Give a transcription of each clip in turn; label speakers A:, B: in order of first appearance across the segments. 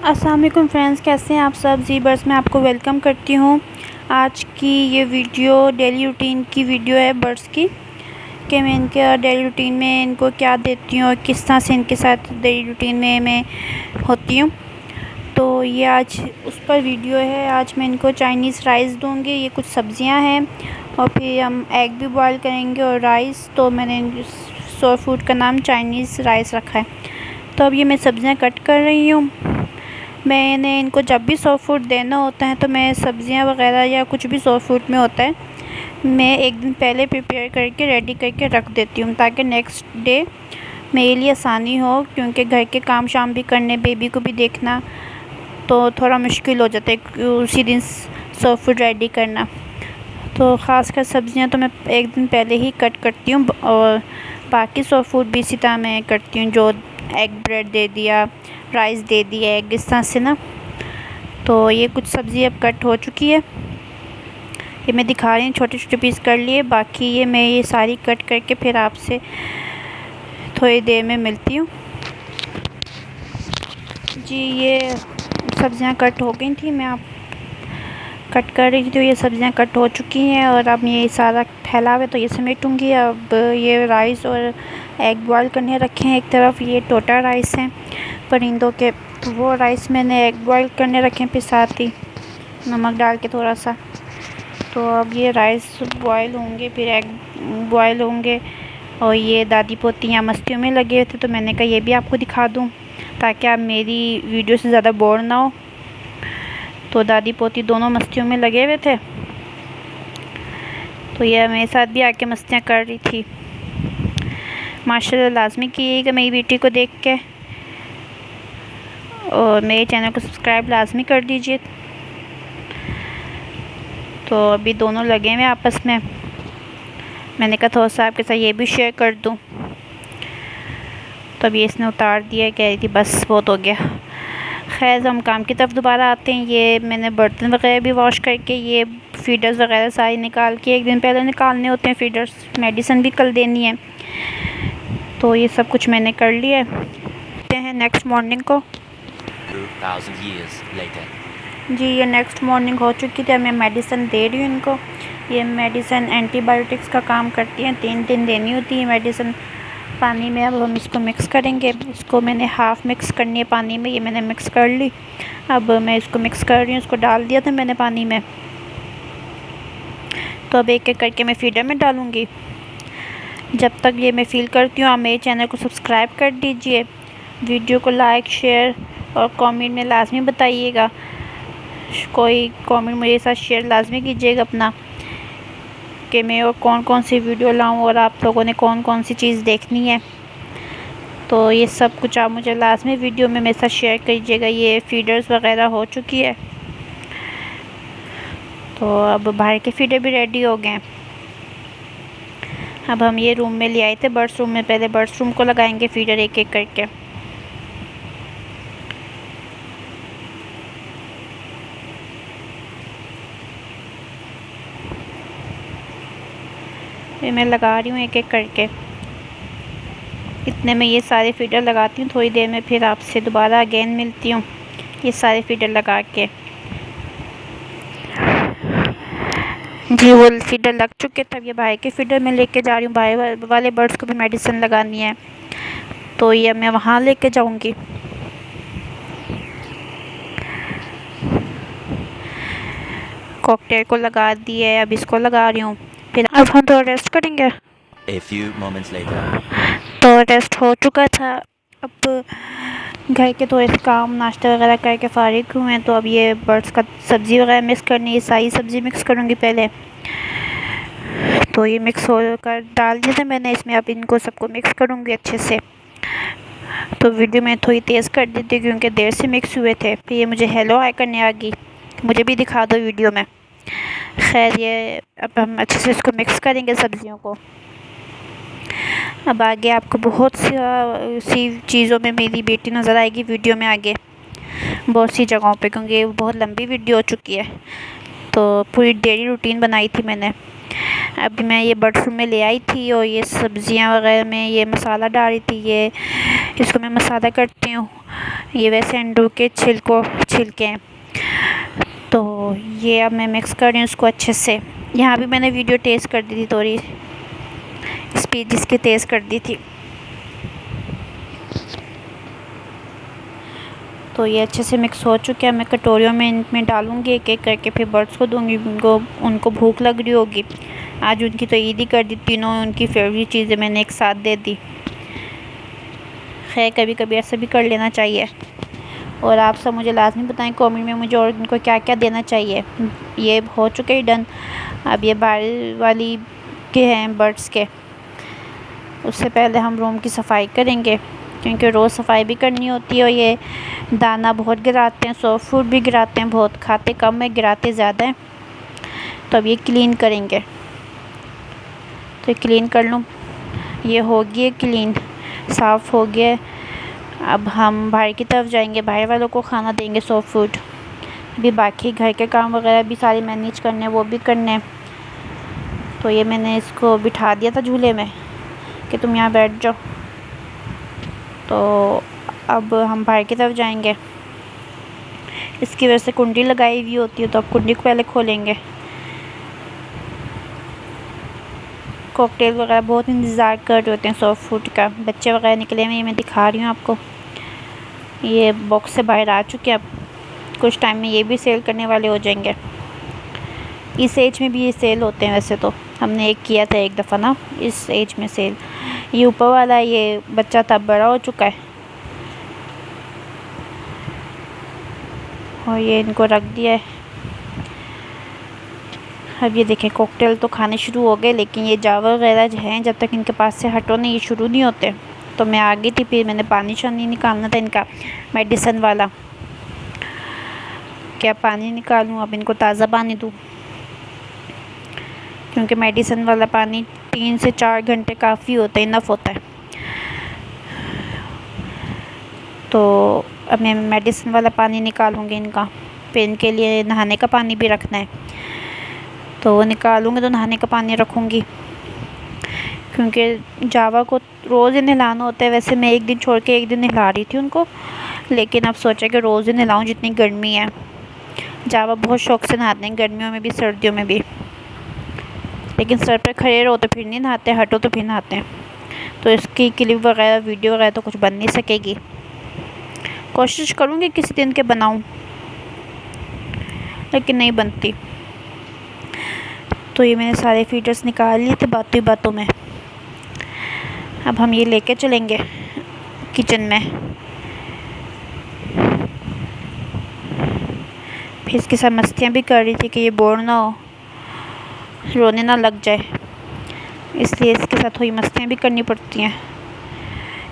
A: अस्सलाम वालेकुम फ्रेंड्स, कैसे हैं आप सब। जी बर्ड्स में आपको वेलकम करती हूँ। आज की ये वीडियो डेली रूटीन की वीडियो है बर्ड्स की, कि मैं इनके डेली रूटीन में इनको क्या देती हूँ और किस तरह से इनके साथ डेली रूटीन में मैं होती हूँ। तो ये आज उस पर वीडियो है। आज मैं इनको चाइनीज़ राइस दूँगी। ये कुछ सब्जियाँ हैं और फिर हम एग भी बॉयल करेंगे और राइस। तो मैंने सोल फूड का नाम चाइनीज़ राइस रखा है। तो अब ये मैं सब्जियाँ कट कर रही हूँ। मैंने इनको जब भी सॉफ्ट फूड देना होता है तो मैं सब्जियां वगैरह या कुछ भी सॉफ्ट फूड में होता है, मैं एक दिन पहले प्रिपेयर करके रेडी करके रख देती हूँ, ताकि नेक्स्ट डे मेरे लिए आसानी हो। क्योंकि घर के काम शाम भी करने, बेबी को भी देखना, तो थोड़ा मुश्किल हो जाता है उसी दिन सॉफ्ट फूड रेडी करना। तो ख़ासकर सब्जियां तो मैं एक दिन पहले ही कट करती हूँ और बाकी सॉफ्ट फूड भी इसी तरह मैं करती हूँ। जो एग ब्रेड दे दिया, राइस दे दिया, एग इस तरह से ना। तो ये कुछ सब्ज़ी अब कट हो चुकी है, ये मैं दिखा रही हूँ, छोटे छोटे पीस कर लिए। बाकी ये मैं ये सारी कट करके फिर आपसे थोड़ी देर में मिलती हूँ। जी ये सब्ज़ियाँ कट हो गई थी, मैं आप कट कर रही थी, तो ये सब्ज़ियाँ कट हो चुकी हैं और अब ये सारा फैला हुआ है तो ये समेटूँगी। अब ये राइस और एग बॉयल करने रखे हैं एक तरफ। ये टोटा राइस हैं परिंदों के, तो वो राइस मैंने एग बॉयल करने रखे हैं, फिर साथ ही नमक डाल के थोड़ा सा। तो अब ये राइस बॉयल होंगे, फिर एग बॉयल होंगे। और ये दादी पोती यहाँ मस्तियों में लगे हुए थे, तो मैंने कहा ये भी आपको दिखा दूँ ताकि आप मेरी वीडियो से ज़्यादा बोर ना हो। तो दादी पोती दोनों मस्तियों में लगे हुए थे, तो ये मेरे साथ भी आके मस्तियाँ कर रही थी। माशाल्लाह लाजमी कीजिएगा मेरी बेटी को देख के, और मेरे चैनल को सब्सक्राइब लाजमी कर दीजिए। तो अभी दोनों लगे हुए आपस में, मैंने कहा थोड़ा सा आपके साथ ये भी शेयर कर दूँ। तो अभी इसने उतार दिया, कह रही थी बस बहुत हो गया। खैर हम काम की तरफ दोबारा आते हैं। ये मैंने बर्तन वगैरह भी वॉश करके, ये फीडर्स वगैरह सारी निकाल के, एक दिन पहले निकालने होते हैं फीडर्स, मेडिसिन भी कल देनी है। तो ये सब कुछ मैंने कर लिया है। नेक्स्ट मॉर्निंग को
B: 2000 years later.
A: जी ये नेक्स्ट मॉर्निंग हो चुकी थी। मैं मेडिसिन दे रही हूँ इनको। ये मेडिसिन एंटीबायोटिक्स का काम करती हैं, 3 दिन देनी होती है मेडिसिन पानी में। अब हम इसको मिक्स करेंगे। इसको मैंने हाफ़ मिक्स करनी है पानी में, ये मैंने मिक्स कर ली। अब मैं इसको मिक्स कर रही हूँ, इसको डाल दिया था मैंने पानी में। तो अब एक एक करके मैं फीडर में डालूँगी। जब तक ये मैं फ़ील करती हूँ, आप मेरे चैनल को सब्सक्राइब कर दीजिए, वीडियो को लाइक शेयर और कमेंट में लाजमी बताइएगा। कोई कमेंट मेरे साथ शेयर लाजमी कीजिएगा अपना, कि मैं और कौन कौन सी वीडियो लाऊं और आप लोगों ने कौन कौन सी चीज़ देखनी है। तो ये सब कुछ आप मुझे लाजमी वीडियो में मेरे साथ शेयर कीजिएगा। ये फीडर्स वगैरह हो चुकी है, तो अब बाहर के फीडर भी रेडी हो गए हैं। अब हम ये रूम में ले आए थे, बर्ड्स रूम में। पहले बर्ड्स रूम को लगाएंगे फीडर एक एक करके। फिर मैं लगा रही हूँ एक एक करके। इतने में ये सारे फीडर लगाती हूँ। थोड़ी देर में फिर आपसे दोबारा अगेन मिलती हूँ ये सारे फीडर लगा के। जी वो फीडर लग चुके थे, अब ये बाहर के फीडर में लेके जा रही हूँ। बाहर वाले बर्ड्स को भी मेडिसिन लगानी है, तो ये मैं वहाँ लेके जाऊँगी। कॉकटेल को लगा दिए, अब इसको लगा रही हूँ। फिर अब हम तो रेस्ट करेंगे।
B: A few moments later.
A: तो रेस्ट हो चुका था। अब घर के थोड़े से काम नाश्ता वगैरह करके फ़ारिग हुए हैं। तो अब ये बर्ड्स का सब्ज़ी वगैरह मिक्स करनी है, सारी सब्ज़ी मिक्स करूँगी पहले। तो ये मिक्स होकर डाल दिया था मैंने इसमें, अब इनको सबको मिक्स करूँगी अच्छे से। तो वीडियो में थोड़ी तेज़ कर दी थी क्योंकि देर से मिक्स हुए थे। फिर ये मुझे हेलो हाय करने आ गई, मुझे भी दिखा दो वीडियो में। खैर ये अब हम अच्छे से इसको मिक्स करेंगे सब्ज़ियों को। अब आगे आपको बहुत सी चीज़ों में मेरी बेटी नज़र आएगी वीडियो में आगे, बहुत सी जगहों पे, क्योंकि बहुत लंबी वीडियो हो चुकी है। तो पूरी डेली रूटीन बनाई थी मैंने। अभी मैं ये बर्ड्स रूम में ले आई थी और ये सब्जियां वगैरह में ये मसाला डाल रही थी। ये इसको मैं मसाला करती हूँ। ये वैसे अंडों के छिलके हैं। तो ये अब मैं मिक्स कर रही हूँ इसको अच्छे से। यहाँ भी मैंने वीडियो टेस्ट कर दी थी, थोड़ी स्पीड इसकी तेज़ कर दी थी। तो ये अच्छे से मिक्स हो चुका है। मैं कटोरियों में इनमें डालूँगी एक एक करके, फिर बर्ड्स को दूँगी। उनको भूख लग रही होगी। आज उनकी तो ईद ही कर दी, तीनों उनकी फेवरेट चीज़ें मैंने एक साथ दे दी। खैर कभी कभी ऐसा भी कर लेना चाहिए। और आप सब मुझे लाजमी बताएं कमेंट में मुझे और इनको क्या क्या देना चाहिए। ये हो चुके ही डन। अब ये बाहर वाली के हैं बर्ड्स के, उससे पहले हम रूम की सफाई करेंगे, क्योंकि रोज़ सफाई भी करनी होती है। और ये दाना बहुत गिराते हैं, सॉफ्ट फूड भी गिराते हैं बहुत, खाते कम है गिराते ज़्यादा हैं। तो अब ये क्लीन करेंगे। तो क्लीन कर लूँ। ये हो गया क्लीन, साफ़ हो गया। अब हम बाहर की तरफ जाएंगे, बाहर वालों को खाना देंगे सॉफ्ट फूड। भी बाकी घर के काम वगैरह भी सारे मैनेज करने, वो भी करने। तो ये मैंने इसको बिठा दिया था झूले में कि तुम यहाँ बैठ जाओ। तो अब हम बाहर की तरफ जाएंगे। इसकी वजह से कुंडी लगाई हुई होती है, तो अब कुंडी को पहले खोलेंगे। कॉकटेल वगैरह बहुत इंतज़ार कर रहे होते हैं सॉफ्ट फूड का। बच्चे वगैरह निकले हुए, मैं दिखा रही हूँ आपको। ये बॉक्स से बाहर आ चुके हैं। अब कुछ टाइम में ये भी सेल करने वाले हो जाएंगे। इस एज में भी ये सेल होते हैं। वैसे तो हमने एक किया था एक दफ़ा ना इस एज में सेल। ये ऊपर वाला ये बच्चा तब बड़ा हो चुका है और ये इनको रख दिया है। अब ये देखें कॉकटेल तो खाने शुरू हो गए, लेकिन ये जावा वगैरह जो हैं जब तक इनके पास से हटो नहीं ये शुरू नहीं होते। तो मैं आ गई थी, फिर मैंने पानी शानी निकालना था इनका मेडिसिन वाला। क्या पानी निकालूं, अब इनको ताज़ा पानी दूं, क्योंकि मेडिसिन वाला पानी 3 से 4 घंटे काफ़ी होता है, इनफ होता है। तो अब मैं मेडिसिन वाला पानी निकालूंगी इनका। फिर इनके लिए नहाने का पानी भी रखना है, तो वो निकालूंगी तो नहाने का पानी रखूँगी, क्योंकि जावा को रोज़ ही नहलाना होता है। वैसे मैं एक दिन छोड़ के एक दिन नहला रही थी उनको, लेकिन अब सोचा कि रोज़ ही नहलाऊँ जितनी गर्मी है। जावा बहुत शौक़ से नहाते हैं, गर्मियों में भी सर्दियों में भी। लेकिन सर पर खड़े रहो तो फिर नहीं नहाते, हटो तो फिर नहाते हैं। तो इसकी क्लिप वगैरह वीडियो वगैरह तो कुछ बन नहीं सकेगी। कोशिश करूँगी किसी दिन के बनाऊँ, लेकिन नहीं बनती। तो ये मैंने सारे फीडर्स निकाल लिए थे बातों ही बातों में। अब हम ये लेके चलेंगे किचन में। फिर इसके साथ मस्तियाँ भी कर रही थी कि ये बोर ना हो, रोने ना लग जाए, इसलिए इसके साथ थोड़ी मस्तियाँ भी करनी पड़ती हैं।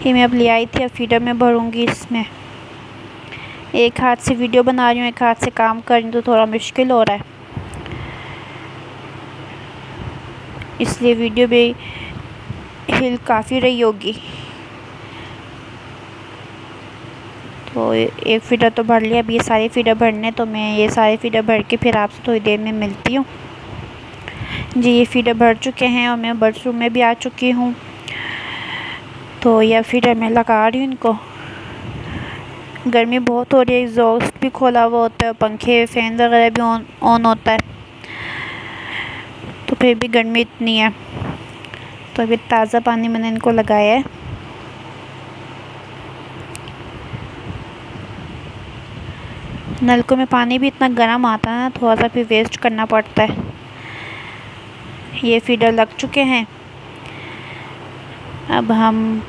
A: ये मैं अब ले आई थी, अब फीडर में भरूँगी इसमें। एक हाथ से वीडियो बना रही हूँ, एक हाथ से काम कर रही हूँ, तो थोड़ा मुश्किल हो रहा है, इसलिए वीडियो भी हिल काफ़ी रही होगी। तो एक फीडर तो भर लिया, अब ये सारे फीडर भरने। तो मैं ये सारे फीडर भर के फिर आपसे थोड़ी देर में मिलती हूँ। जी ये फीडर भर चुके हैं और मैं बर्ड्स रूम में भी आ चुकी हूँ। तो यह फीडर मैं लगा रही हूँ इनको। गर्मी बहुत हो रही है, एग्जॉस्ट भी खोला हुआ होता है, पंखे फ़ैन वगैरह भी ऑन होता है, तो फिर भी गर्मी इतनी है। तो अभी ताज़ा पानी मैंने इनको लगाया है। नलकों में पानी भी इतना गर्म आता है ना, थोड़ा सा फिर वेस्ट करना पड़ता है। ये फीडर लग चुके हैं। अब हम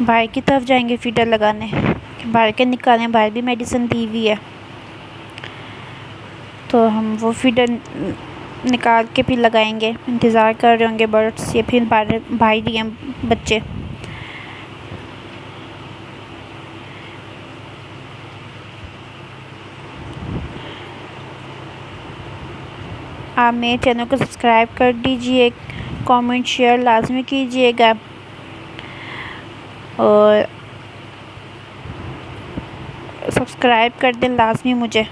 A: बाहर की तरफ जाएंगे फीडर लगाने, बाहर के निकालें, बाहर भी मेडिसिन दी हुई है। तो हम वो फीडर निकाल के फिर लगाएंगे। इंतज़ार कर रहे होंगे बर्ड्स, ये फिर बाहर ही हैं बच्चे। आप मेरे चैनल को सब्सक्राइब कर दीजिए, कमेंट शेयर लाजमी कीजिएगा और सब्सक्राइब कर दें लाजमी मुझे।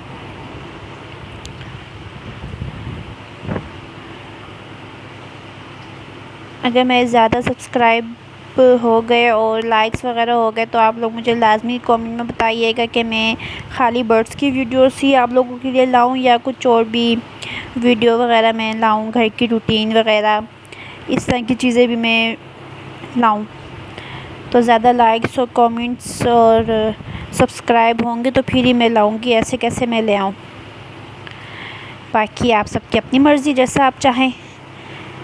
A: अगर मैं ज़्यादा सब्सक्राइब हो गए और लाइक्स वगैरह हो गए तो आप लोग मुझे लाजमी कमेंट में बताइएगा कि मैं खाली बर्ड्स की वीडियोस ही आप लोगों के लिए लाऊं या कुछ और भी वीडियो वगैरह मैं लाऊं, घर की रूटीन वगैरह इस तरह की चीज़ें भी मैं लाऊं। तो ज़्यादा लाइक्स और कमेंट्स और सब्सक्राइब होंगे तो फिर ही मैं लाऊंगी, ऐसे कैसे मैं ले आऊँ। बाकी आप सबकी अपनी मर्ज़ी, जैसा आप चाहें।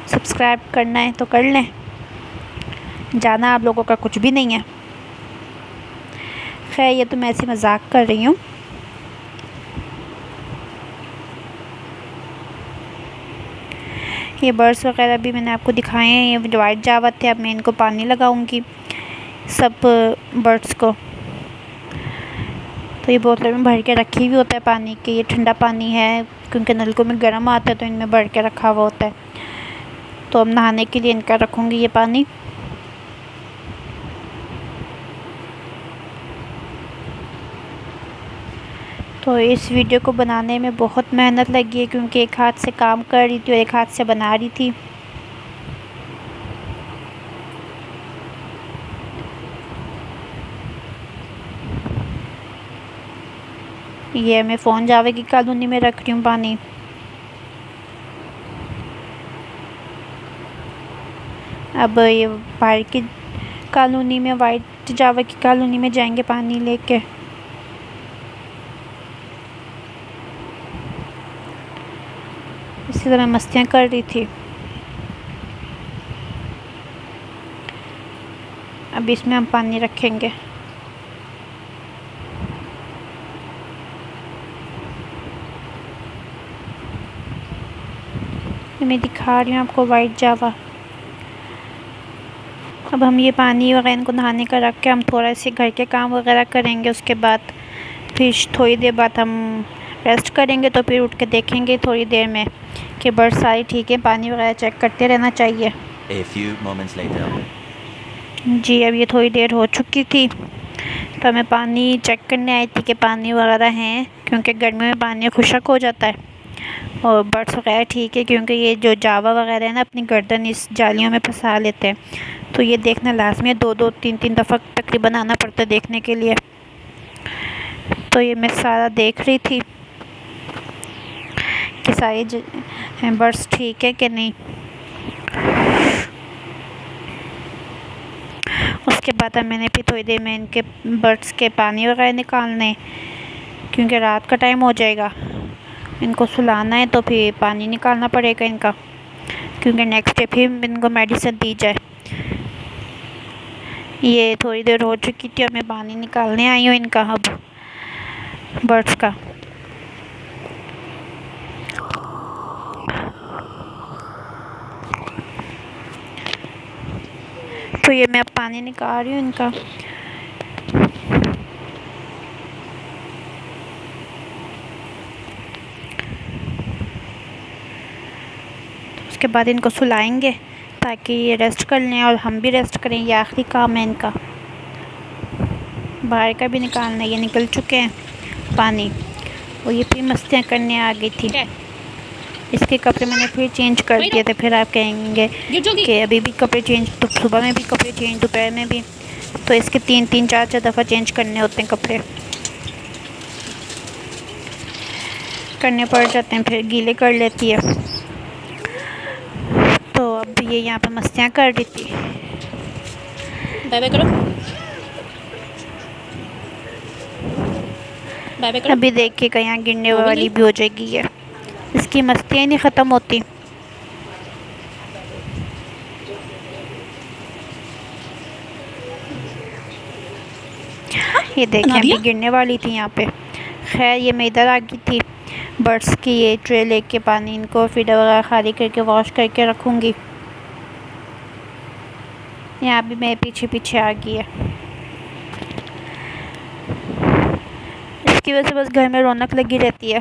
A: सब्सक्राइब करना है तो कर लें, जाना आप लोगों का कुछ भी नहीं है। खैर ये तो मैं ऐसे मजाक कर रही हूँ। ये बर्ड्स वगैरह भी मैंने आपको दिखाए हैं, ये वाइट जावा थे। अब मैं इनको पानी लगाऊंगी सब बर्ड्स को। तो ये बोतल में भर के रखी हुई होता है पानी के, ये ठंडा पानी है क्योंकि नलकों में गर्म आता है तो इनमें भर के रखा हुआ होता है। तो अब नहाने के लिए इनका रखूँगी ये पानी। तो इस वीडियो को बनाने में बहुत मेहनत लगी है क्योंकि एक हाथ से काम कर रही थी और एक हाथ से बना रही थी। ये मैं फ़ोन जावे की कॉलोनी में रख रही हूँ पानी। अब ये बाहर की कॉलोनी में, वाइट जावा की कॉलोनी में जाएंगे पानी लेके। इसी तरह मैं मस्तियाँ कर रही थी। अब इसमें हम पानी रखेंगे। मैं दिखा रही हूँ आपको वाइट जावा। अब हम ये पानी वगैरह इनको नहाने का रख के हम थोड़ा से घर के काम वगैरह करेंगे। उसके बाद फिर थोड़ी देर बाद हम रेस्ट करेंगे। तो फिर उठ के देखेंगे थोड़ी देर में कि बर्ड्स सारी ठीक है। पानी वगैरह चेक करते रहना चाहिए।
B: A few moments later.
A: जी अब ये थोड़ी देर हो चुकी थी तो मैं पानी चेक करने आई थी कि पानी वगैरह हैं, क्योंकि गर्मियों में पानी खुशक हो जाता है। और बर्ड्स वगैरह ठीक है क्योंकि ये जो जावा वगैरह है ना अपनी गर्दन इस जालियों में फंसा लेते हैं। तो ये देखना लाजमी है, 2-2 3-3 दफ़ा तकरीबन आना पड़ता है देखने के लिए। तो ये मैं सारा देख रही थी कि सारे बर्ड्स ठीक है कि नहीं। उसके बाद मैंने फिर थोड़ी देर में इनके बर्ड्स के पानी वगैरह निकालने, क्योंकि रात का टाइम हो जाएगा, इनको सुलाना है तो फिर पानी निकालना पड़ेगा इनका, क्योंकि नेक्स्ट डे फिर इनको मेडिसिन दी जाए। ये थोड़ी देर हो चुकी थी और मैं पानी निकालने आई हूँ इनका अब बर्ड्स का। तो ये मैं अब पानी निकाल रही हूँ इनका। उसके बाद इनको सुलाएंगे ताकि ये रेस्ट कर लें और हम भी रेस्ट करें। ये आखिरी काम है इनका। बाहर का भी निकालना, ये निकल चुके हैं पानी। और ये फिर मस्तियाँ करने आ गई थी। इसके कपड़े मैंने फिर चेंज कर दिए थे। फिर आप कहेंगे कि अभी भी कपड़े चेंज, तो सुबह में भी कपड़े चेंज, दोपहर में भी। तो इसके 3-3 4-4 दफ़ा चेंज करने होते हैं कपड़े, करने पड़ जाते हैं, फिर गीले कर लेती है। तो अब ये यहाँ पे मस्तियाँ कर रही थी।
C: बाय बाय करो, बाय बाय करो।
A: अभी देखिएगा यहाँ गिरने वाली भी हो जाएगी ये। इसकी मस्तियाँ ही नहीं ख़त्म होती। ये देखें अभी गिरने वाली थी यहाँ पे। खैर ये मैं इधर आ गई थी बर्ड्स की ये ट्रे लेके पानी इनको फीडर वगैरह खाली करके वॉश करके रखूँगी। यहाँ भी मेरे पीछे पीछे आ गई है। इसकी वजह से बस घर में रौनक लगी रहती है।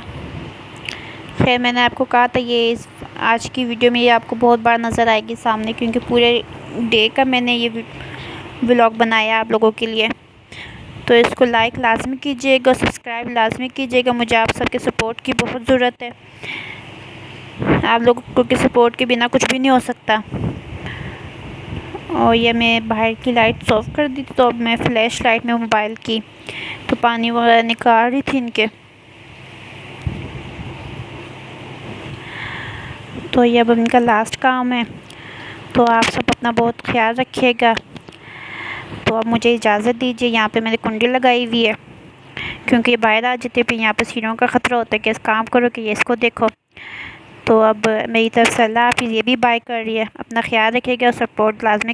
A: खैर मैंने आपको कहा था ये आज की वीडियो में ये आपको बहुत बार नज़र आएगी सामने, क्योंकि पूरे डे का मैंने ये व्लॉग बनाया आप लोगों के लिए। तो इसको लाइक लाजमी कीजिएगा, सब्सक्राइब लाजमी कीजिएगा। मुझे आप सबके सपोर्ट की बहुत ज़रूरत है। आप लोगों के सपोर्ट के बिना कुछ भी नहीं हो सकता। और ये मैं बाहर की लाइट ऑफ कर दी थी, तो अब मैं फ्लैश लाइट में मोबाइल की तो पानी वगैरह निकाल रही थी इनके। तो ये अब इनका लास्ट काम है, तो आप सब अपना बहुत ख्याल रखिएगा। तो अब मुझे इजाज़त दीजिए। यहाँ पे मैंने कुंडी लगाई हुई है क्योंकि ये बाहर आ जाते, फिर यहाँ पे सीढ़ियों का ख़तरा होता है कि इस काम करो कि ये इसको देखो। तो अब मेरी तरफ से अल्लाह हाफ़िज़। ये भी बाय कर रही है। अपना ख्याल रखिएगा और सपोर्ट लाजमी